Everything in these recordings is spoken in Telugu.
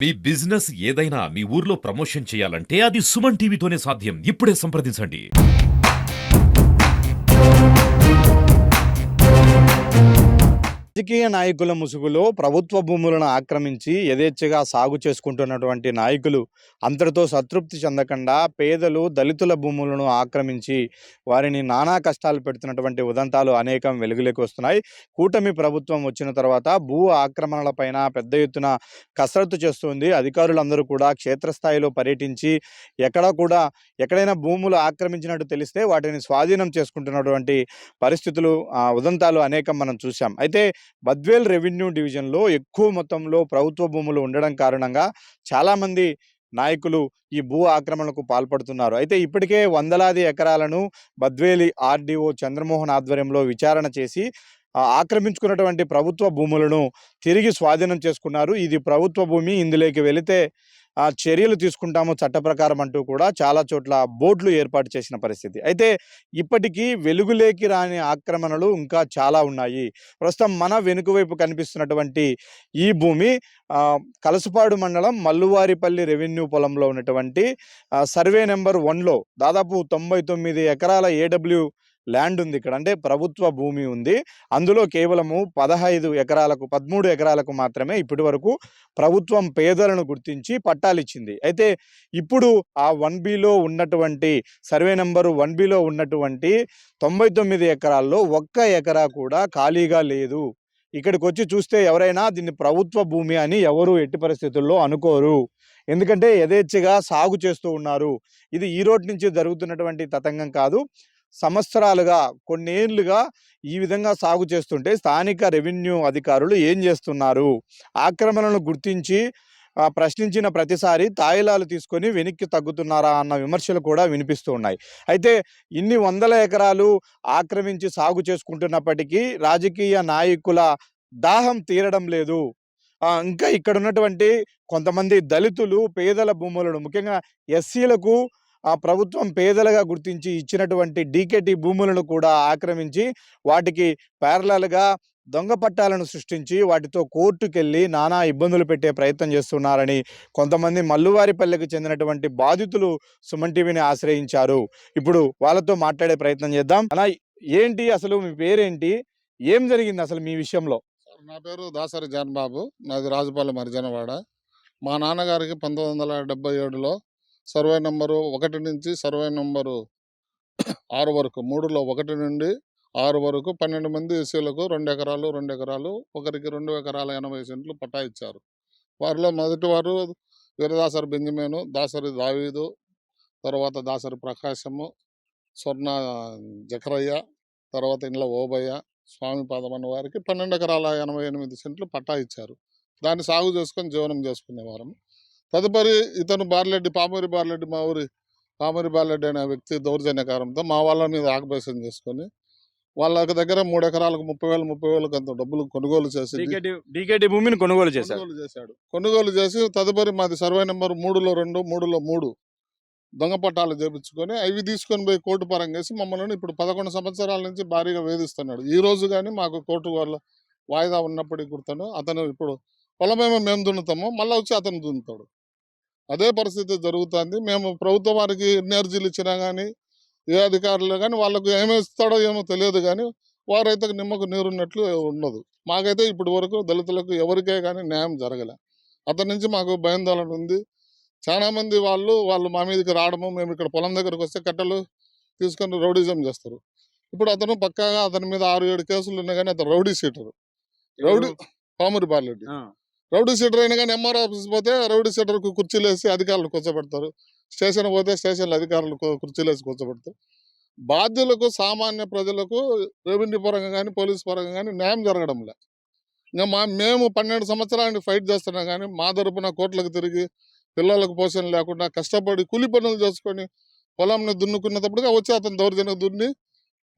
మీ బిజినెస్ ఏదైనా మీ ఊర్లో ప్రమోషన్ చేయాలంటే అది సుమన్ టీవీతోనే సాధ్యం. ఇప్పుడే సంప్రదించండి. రాజకీయ నాయకుల ముసుగులో ప్రభుత్వ భూములను ఆక్రమించి యథేచ్ఛగా సాగు చేసుకుంటున్నటువంటి నాయకులు అంతటితో సంతృప్తి చెందకుండా పేదలు దళితుల భూములను ఆక్రమించి వారిని నానా కష్టాలు పెడుతున్నటువంటి ఉదంతాలు అనేకం వెలుగులోకి వస్తున్నాయి. కూటమి ప్రభుత్వం వచ్చిన తర్వాత భూ ఆక్రమణలపైన పెద్ద ఎత్తున కసరత్తు చేస్తుంది. అధికారులందరూ కూడా క్షేత్రస్థాయిలో పర్యటించి ఎక్కడైనా భూములు ఆక్రమించినట్టు తెలిస్తే వాటిని స్వాధీనం చేసుకుంటున్నటువంటి పరిస్థితులు ఉదంతాలు అనేకం మనం చూసాం. అయితే బద్వేల్ రెవెన్యూ డివిజన్లో ఎక్కువ మొత్తంలో ప్రభుత్వ భూములు ఉండడం కారణంగా చాలామంది నాయకులు ఈ భూ ఆక్రమణకు పాల్పడుతున్నారు. అయితే ఇప్పటికే వందలాది ఎకరాలను బద్వేలి ఆర్డీఓ చంద్రమోహన్ ఆధ్వర్యంలో విచారణ చేసి ఆక్రమించుకున్నటువంటి ప్రభుత్వ భూములను తిరిగి స్వాధీనం చేసుకున్నారు. ఇది ప్రభుత్వ భూమి, ఇందులోకి వెళితే చర్యలు తీసుకుంటాము చట్ట ప్రకారం అంటూ కూడా చాలా చోట్ల బోర్డులు ఏర్పాటు చేసిన పరిస్థితి. అయితే ఇప్పటికీ వెలుగులోకి రాని ఆక్రమణలు ఇంకా చాలా ఉన్నాయి. ప్రస్తుతం మన వెనుకవైపు కనిపిస్తున్నటువంటి ఈ భూమి కలసపాడు మండలం మల్లువారిపల్లి రెవెన్యూ పొలంలో ఉన్నటువంటి సర్వే నెంబర్ 1లో దాదాపు 99 ఎకరాల ఏడబ్ల్యూ ల్యాండ్ ఉంది. ఇక్కడ అంటే ప్రభుత్వ భూమి ఉంది. అందులో కేవలము 13 ఎకరాలకు మాత్రమే ఇప్పటి వరకు ప్రభుత్వం పేదలను గుర్తించి పట్టాలిచ్చింది. అయితే ఇప్పుడు ఆ 1బిలో ఉన్నటువంటి సర్వే నెంబరు 1బిలో ఉన్నటువంటి 99 ఎకరాల్లో 1 ఎకరా కూడా ఖాళీగా లేదు. ఇక్కడికి వచ్చి చూస్తే ఎవరైనా దీన్ని ప్రభుత్వ భూమి అని ఎవరు ఎట్టి పరిస్థితుల్లో అనుకోరు. ఎందుకంటే యథేచ్ఛగా సాగు చేస్తూ ఉన్నారు. ఇది ఈ రోజు నుంచి జరుగుతున్నటువంటి తతంగం కాదు. సంవత్సరాలుగా కొన్నేళ్లుగా ఈ విధంగా సాగు చేస్తుంటే స్థానిక రెవెన్యూ అధికారులు ఏం చేస్తున్నారు? ఆక్రమణలను గుర్తించి ప్రశ్నించిన ప్రతిసారి తాయిలాలు తీసుకొని వెనక్కి తగ్గుతున్నారా అన్న విమర్శలు కూడా వినిపిస్తూ ఉన్నాయి. అయితే ఇన్ని వందల ఎకరాలు ఆక్రమించి సాగు చేసుకుంటున్నప్పటికీ రాజకీయ నాయకుల దాహం తీరడం లేదు. ఇంకా ఇక్కడ ఉన్నటువంటి కొంతమంది దళితులు పేదల భూములను, ముఖ్యంగా ఎస్సీలకు ప్రభుత్వం పేదలుగా గుర్తించి ఇచ్చినటువంటి డీకేటీ భూములను కూడా ఆక్రమించి వాటికి ప్యారలల్గా దొంగ పట్టాలను సృష్టించి వాటితో కోర్టుకెళ్ళి నానా ఇబ్బందులు పెట్టే ప్రయత్నం చేస్తున్నారని కొంతమంది మల్లువారిపల్లెకు చెందినటువంటి బాధితులు సుమన్ టీవీని ఆశ్రయించారు. ఇప్పుడు వాళ్ళతో మాట్లాడే ప్రయత్నం చేద్దాం. అలా ఏంటి, అసలు మీ పేరేంటి, ఏం జరిగింది అసలు మీ విషయంలో? నా పేరు దాసరి జాన్ బాబు, నాది రాజుపాలెం హరిజనవాడ. మా నాన్నగారికి 1977లో సర్వే నెంబరు 1 నుంచి సర్వే నెంబరు 6 వరకు 3లో 1 నుండి 6 వరకు 12 మంది ఎస్సీలకు 2 ఎకరాలు 2 ఎకరాలు, ఒకరికి 2 ఎకరాల 80 సెంట్లు పట్టా ఇచ్చారు. వారిలో మొదటి వారు వీరదాసరి బెంజమేను, దాసరి దావీదు, తర్వాత దాసరి ప్రకాశము, స్వర్ణ జకరయ్య, తర్వాత ఇంట్లో ఓబయ్య, స్వామి పాదమన్న వారికి 12 ఎకరాల 88 సెంట్లు పట్టా ఇచ్చారు. దాన్ని సాగు చేసుకొని జీవనం చేసుకునేవారం. తదుపరి ఇతను పామూరి బార్లెడ్డి, మా ఊరి పామూరి బార్లెడ్డి అనే వ్యక్తి దౌర్జన్యకారంతో మా వాళ్ళ మీద ఆక్యుపేషన్ చేసుకొని వాళ్ళ దగ్గర 3 ఎకరాలకు 30,000 అంత డబ్బులు కొనుగోలు చేసి డీకేటీ భూమిని కొనుగోలు చేశాడు. కొనుగోలు చేసి తదుపరి మాది సర్వే నెంబర్ 3లో 2, 3లో 3 దొంగ పట్టాలు చేపించుకొని అవి తీసుకొని పోయి కోర్టు పరంగా వేసి మమ్మల్ని ఇప్పుడు 11 సంవత్సరాల నుంచి భారీగా వేధిస్తున్నాడు. ఈ రోజు కానీ మాకు కోర్టు వాళ్ళ వాయిదా ఉన్నప్పటికీ గుర్తాను. అతను ఇప్పుడు పొలమేమో మేము దున్నుతాము, మళ్ళీ వచ్చి అతను దున్నుతాడు. అదే పరిస్థితి జరుగుతుంది. మేము ప్రభుత్వం వారికి ఎన్ని అర్జీలు ఇచ్చినా కానీ ఏ అధికారులు కానీ వాళ్ళకు ఏమి ఇస్తాడో ఏమో తెలియదు, కానీ వారైతే నిమ్మకు నీరున్నట్లు ఉండదు. మాకైతే ఇప్పటి వరకు దళితులకు ఎవరికే కానీ న్యాయం జరగలే. అతని నుంచి మాకు భయాందోళన ఉంది. చాలా మంది వాళ్ళు మా మీదకి రావడము, మేము ఇక్కడ పొలం దగ్గరకు వస్తే కట్టెలు తీసుకొని రౌడీజం చేస్తారు. ఇప్పుడు అతను పక్కాగా అతని మీద 6-7 కేసులు ఉన్నాయి, కానీ అతను rowdy sheeter. Pamuru బార్లెడ్డి rowdy sheeter అయినా కానీ ఎంఆర్ ఆఫీస్ పోతే రౌడీ షీటర్కు కుర్చీలు వేసి అధికారులు కూర్చోబెడతారు. స్టేషన్ పోతే స్టేషన్లో అధికారులు కుర్చీలు వేసి కూర్చోబెడతారు. బాధ్యులకు, సామాన్య ప్రజలకు రెవెన్యూ పరంగా కానీ పోలీస్ పరంగా కానీ న్యాయం జరగడం లే. ఇంకా మేము 12 సంవత్సరాలు ఫైట్ చేస్తున్నాం, కానీ మా తరపున కోట్లకు తిరిగి పిల్లలకు పోషణ లేకుండా కష్టపడి కూలి పనులు చేసుకొని పొలంని దున్నుకున్నప్పుడుగా వచ్చి అతను దౌర్జన్యం దున్ని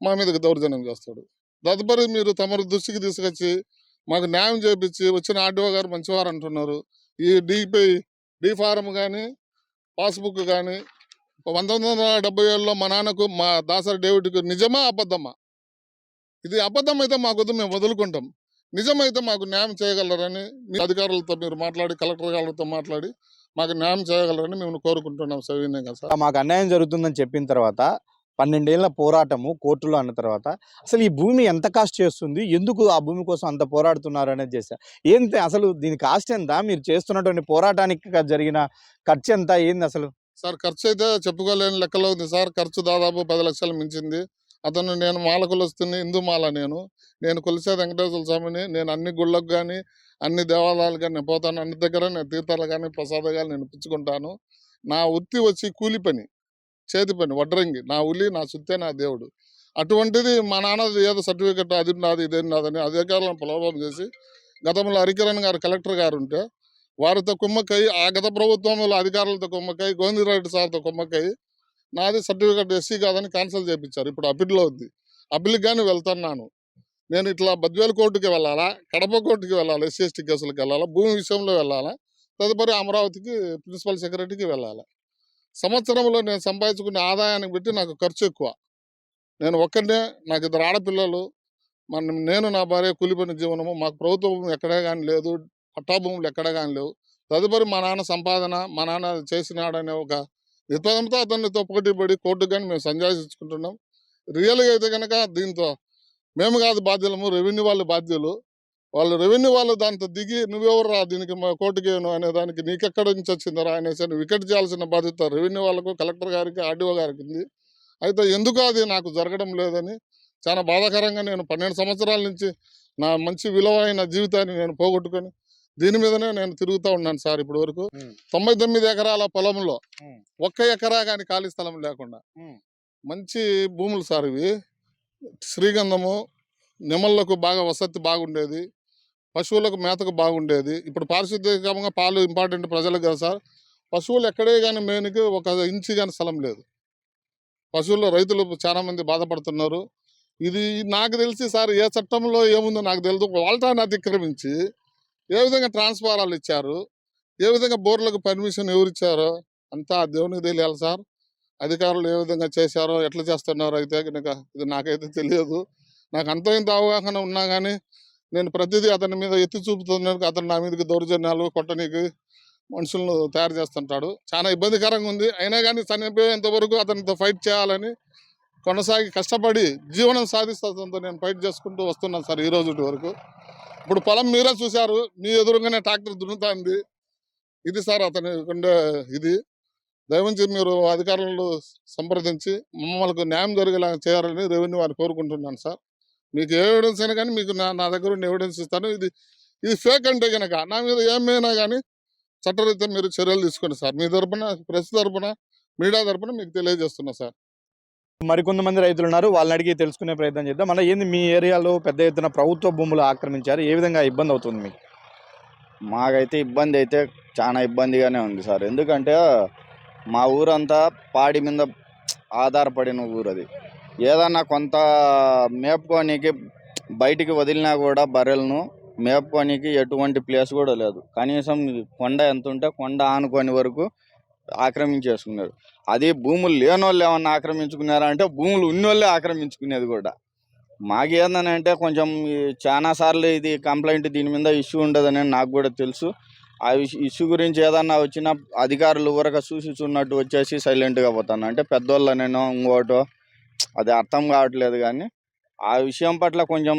మా మీదకి దౌర్జన్యం చేస్తాడు. తదుపరి మీరు తమరు దృష్టికి తీసుకొచ్చి మాకు న్యాయం చేపించి వచ్చిన ఆర్డీఓ గారు మంచివారు అంటున్నారు. ఈ డీ ఫారం కానీ పాస్బుక్ కానీ 1977లో మా నాన్నకు, మా దాసరి డేవిడ్కు నిజమా అబద్ధమా? ఇది అబద్ధం అయితే మాకొద్దు, మేము వదులుకుంటాం. నిజమైతే మాకు న్యాయం చేయగలరని మీ అధికారులతో మీరు మాట్లాడి, కలెక్టర్ గారితో మాట్లాడి మాకు న్యాయం చేయగలరని మేము కోరుకుంటున్నాం సవినయంగా సార్. మాకు అన్యాయం జరుగుతుందని చెప్పిన తర్వాత 12 ఏళ్ల పోరాటము కోర్టులో అన్న తర్వాత అసలు ఈ భూమి ఎంత కాస్ట్ చేస్తుంది? ఎందుకు ఆ భూమి కోసం అంత పోరాడుతున్నారు అనేది చేశా. ఏంటి అసలు దీని కాస్ట్ ఎంత? మీరు చేస్తున్నటువంటి పోరాటానికి జరిగిన ఖర్చు ఎంత? ఏంది అసలు? సార్ ఖర్చు అయితే చెప్పుకోలేని లెక్కలో ఉంది సార్. ఖర్చు దాదాపు 10 లక్షలు మించింది. నేను మాల కులస్తుని, హిందూ మాల నేను కొలిసే వెంకటేశ్వర స్వామిని. నేను అన్ని గుళ్ళకు కానీ, అన్ని దేవాలయాలకు కానీ నేను పోతాను. అన్ని దగ్గర నేను తీర్థాలు కానీ, ప్రసాదాలు కానీ నేను పుచ్చుకుంటాను. నా వృత్తి వచ్చి కూలి పని, చేతి పని, వడ్రంగి. నా ఉలి, నా సుత్తే, నా దేవుడు. అటువంటిది మా నాన్నది ఏదో సర్టిఫికెట్ అది నాది ఇదేం నాదని అధికారులను ప్రలోభం చేసి గతంలో హరికిరణ్ గారు కలెక్టర్ గారు ఉంటే వారితో కుమ్మక్కై, ఆ గత ప్రభుత్వంలో అధికారులతో కుమ్మక్కై, గోవిందరెడ్డి సార్తో కుమ్మక్కై నాది సర్టిఫికెట్ ఎస్సీ కాదని క్యాన్సిల్ చేయించారు. ఇప్పుడు అప్పీల్లో ఉంది. అప్పీల్కి కానీ వెళ్తున్నాను. నేను ఇట్లా బద్వేలు కోర్టుకి వెళ్ళాలా, కడప కోర్టుకి వెళ్ళాలా, ఎస్సీ ఎస్టీ కేసులకు వెళ్ళాలా, భూమి విషయంలో వెళ్ళాలా, తదుపరి అమరావతికి ప్రిన్సిపల్ సెక్రటరీకి వెళ్ళాలా. సంవత్సరంలో నేను సంపాదించుకునే ఆదాయానికి బట్టి నాకు ఖర్చు ఎక్కువ. నేను ఒక్కనే, నాకు 2 ఆడపిల్లలు, నేను నా భార్య కూలి పని జీవనము. మాకు ప్రభుత్వ భూమి ఎక్కడే కానీ లేదు, పట్టా భూములు ఎక్కడే కానీ లేవు. తదుపరి మా నాన్న సంపాదన, మా నాన్న చేసినాడనే ఒక నిర్పదంతో అతనితో పోటీ పడి కోర్టుకు కానీ మేము సంజాయించుకుంటున్నాం. రియల్గా అయితే కనుక దీంతో మేము కాదు బాధ్యులము, రెవెన్యూ వాళ్ళు బాధ్యులు. వాళ్ళు రెవెన్యూ వాళ్ళు దాంతో దిగి నువ్వెవరు రా దీనికి కోర్టుకి అనే దానికి నీకెక్కడ నుంచి వచ్చిందరా అనేసి వికెట్ చేయాల్సిన బాధ్యత రెవెన్యూ వాళ్ళకు, కలెక్టర్ గారికి, ఆర్డీఓ గారికి ఉంది. అయితే ఎందుకు అది నాకు జరగడం లేదని చాలా బాధాకరంగా నేను 12 సంవత్సరాల నుంచి నా మంచి విలువైన జీవితాన్ని నేను పోగొట్టుకొని దీని మీదనే నేను తిరుగుతూ ఉన్నాను సార్. ఇప్పుడు వరకు 99 ఎకరాల పొలంలో 1 ఎకరా కానీ ఖాళీ స్థలం లేకుండా మంచి భూములు సార్ ఇవి. శ్రీగంధము, నెమళ్లకు బాగా వసతి బాగుండేది, పశువులకు మేతకు బాగుండేది. ఇప్పుడు పారిశుద్ధ్యంగా పాలు ఇంపార్టెంట్ ప్రజలకు కదా సార్. పశువులు ఎక్కడే కానీ మేనికి 1 ఇంచు కానీ స్థలం లేదు. పశువుల్లో రైతులు చాలా మంది బాధపడుతున్నారు. ఇది నాకు తెలిసి సార్ ఏ చట్టంలో ఏముందో నాకు తెలియదు. వాల్టాన్ని అతిక్రమించి ఏ విధంగా ట్రాన్స్ఫారాలు ఇచ్చారు, ఏ విధంగా బోర్లకు పర్మిషన్ ఎవరు ఇచ్చారో అంతా దేవునికి తెలియాలి సార్. అధికారులు ఏ విధంగా చేశారో, ఎట్లా చేస్తున్నారో అయితే కనుక ఇది నాకైతే తెలియదు. నాకు అంత ఇంత అవగాహన ఉన్నా కానీ నేను ప్రతిదీ అతని మీద ఎత్తి చూపుతున్నాను. అతను నా మీదకి దౌర్జన్యాలు, కొట్టనీకి మనుషులను తయారు చేస్తుంటాడు. చాలా ఇబ్బందికరంగా ఉంది. అయినా కానీ చనిపోయేంత వరకు అతనితో ఫైట్ చేయాలని కొనసాగి కష్టపడి జీవనం సాధిస్తుందో నేను ఫైట్ చేసుకుంటూ వస్తున్నాను సార్ ఈ రోజు వరకు. ఇప్పుడు పొలం మీరే చూశారు, మీ ఎదురుగానే ట్రాక్టర్ దున్నుతుంది. ఇది సార్ అతని ఉండే ఇది. దయవుంచి మీరు అధికారులను సంప్రదించి మమ్మల్ని న్యాయం జరిగేలా చేయాలని రెవెన్యూ వారిని కోరుకుంటున్నాను సార్. మీకు ఏ ఎవిడెన్స్ అయినా కానీ మీకు నా దగ్గర ఉన్న ఎవిడెన్స్ ఇస్తాను. ఇది ఫేక్ అంటే కనుక నా మీద ఏమైనా కానీ చట్టరీత్యా మీరు చర్యలు తీసుకోండి సార్. మీ తరపున, ప్రెస్ తరపున, మీడియా తరపున మీకు తెలియజేస్తున్నా సార్. మరికొంతమంది రైతులు ఉన్నారు, వాళ్ళని అడిగి తెలుసుకునే ప్రయత్నం చేద్దాం. మళ్ళీ ఏంది మీ ఏరియాలో పెద్ద ఎత్తున ప్రభుత్వ భూములు ఆక్రమించారు, ఏ విధంగా ఇబ్బంది అవుతుంది మీకు? మాకైతే ఇబ్బంది అయితే చాలా ఇబ్బందిగానే ఉంది సార్. ఎందుకంటే మా ఊరంతా పాడి మీద ఆధారపడిన ఊరు. అది ఏదన్నా కొంత మేపుకోనికి బయటికి వదిలినా కూడా బర్రెలను మేపుకోనికి ఎటువంటి ప్లేస్ కూడా లేదు. కనీసం కొండ ఎంత ఉంటే కొండ ఆనుకొని వరకు ఆక్రమించేసుకున్నారు. అది భూములు లేనోళ్ళు ఏమన్నా ఆక్రమించుకున్నారా అంటే భూములు ఉన్నోళ్ళే ఆక్రమించుకునేది కూడా. మాకేందనంటే కొంచెం చాలా సార్లు ఇది కంప్లైంట్ దీని మీద ఇష్యూ ఉండదని నాకు కూడా తెలుసు. ఆ ఇష్యూ గురించి ఏదన్నా వచ్చిన అధికారులు ఊరక చూసి చూన్నట్టు వచ్చేసి సైలెంట్గా పోతాను. అంటే పెద్దోళ్ళనేనో ఇంకోటో అది అర్థం కావట్లేదు. కానీ ఆ విషయం పట్ల కొంచెం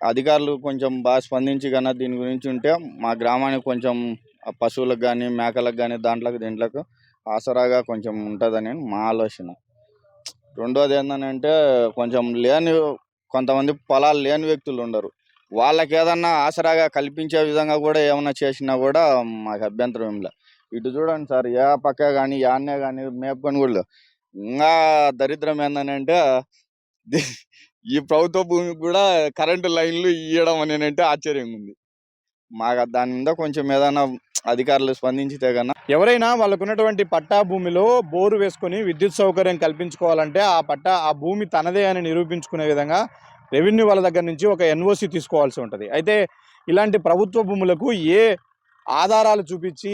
అధికారులు కొంచెం బాగా స్పందించి కన్నా దీని గురించి ఉంటే మా గ్రామానికి కొంచెం పశువులకు కానీ, మేకలకు కానీ, దీంట్లోకి ఆసరాగా కొంచెం ఉంటుందని మా ఆలోచన. రెండోది ఏంటంటే కొంచెం కొంతమంది పొలాలు లేని వ్యక్తులు ఉండరు. వాళ్ళకి ఏదన్నా ఆసరాగా కల్పించే విధంగా కూడా ఏమన్నా చేసినా కూడా మాకు అభ్యంతరం ఏం లేదు. ఇటు చూడండి సార్, ఏ పక్క కానీ యాన్నే కానీ మేపుకొని కూడా. ఇంకా దరిద్రం ఏంటంటే ఈ ప్రభుత్వ భూమికి కూడా కరెంటు లైన్లు ఇవ్వడం అనేనంటే ఆశ్చర్యంగా ఉంది. మాకు దాని మీద కొంచెం ఏదైనా అధికారులు స్పందించితే కన్నా. ఎవరైనా వాళ్ళకు ఉన్నటువంటి పట్టా భూమిలో బోరు వేసుకొని విద్యుత్ సౌకర్యం కల్పించుకోవాలంటే ఆ భూమి తనదే అని నిరూపించుకునే విధంగా రెవెన్యూ వాళ్ళ దగ్గర నుంచి ఒక ఎన్ఓసి తీసుకోవాల్సి ఉంటుంది. అయితే ఇలాంటి ప్రభుత్వ భూములకు ఏ ఆధారాలు చూపించి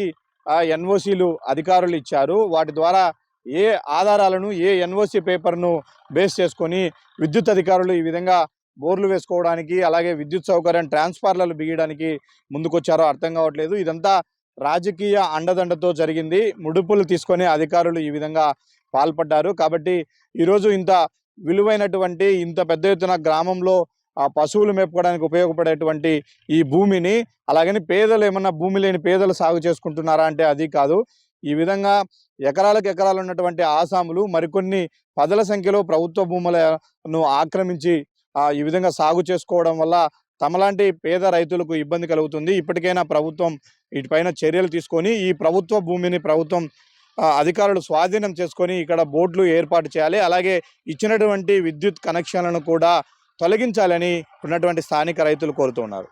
ఎన్ఓసీలు అధికారులు ఇచ్చారు, వాటి ద్వారా ఏ ఆధారాలను, ఏ ఎన్ఓసి పేపర్ను బేస్ చేసుకొని విద్యుత్ అధికారులు ఈ విధంగా బోర్లు వేసుకోవడానికి అలాగే విద్యుత్ సౌకర్యం ట్రాన్స్ఫార్మర్లు బిగించడానికి ముందుకొచ్చారో అర్థం కావట్లేదు. ఇదంతా రాజకీయ అండదండతో జరిగింది. ముడుపులు తీసుకొని అధికారులు ఈ విధంగా పాల్పడ్డారు. కాబట్టి ఈరోజు ఇంత విలువైనటువంటి ఇంత పెద్ద ఎత్తున గ్రామంలో పశువులు మేపుకోవడానికి ఉపయోగపడేటువంటి ఈ భూమిని అలాగని పేదలు ఏమన్నా భూమి లేని పేదలు సాగు చేసుకుంటున్నారా అంటే అది కాదు. ఈ విధంగా ఎకరాలకు ఎకరాలు ఉన్నటువంటి ఆసాములు మరికొన్ని పదుల సంఖ్యలో ప్రభుత్వ భూములను ఆక్రమించి ఈ విధంగా సాగు చేసుకోవడం వల్ల తమలాంటి పేద రైతులకు ఇబ్బంది కలుగుతుంది. ఇప్పటికైనా ప్రభుత్వం వీటిపైన చర్యలు తీసుకొని ఈ ప్రభుత్వ భూమిని ప్రభుత్వం అధికారులు స్వాధీనం చేసుకొని ఇక్కడ బోర్డులు ఏర్పాటు చేయాలి. అలాగే ఇచ్చినటువంటి విద్యుత్ కనెక్షన్లను కూడా తొలగించాలని ఉన్నటువంటి స్థానిక రైతులు కోరుతున్నారు.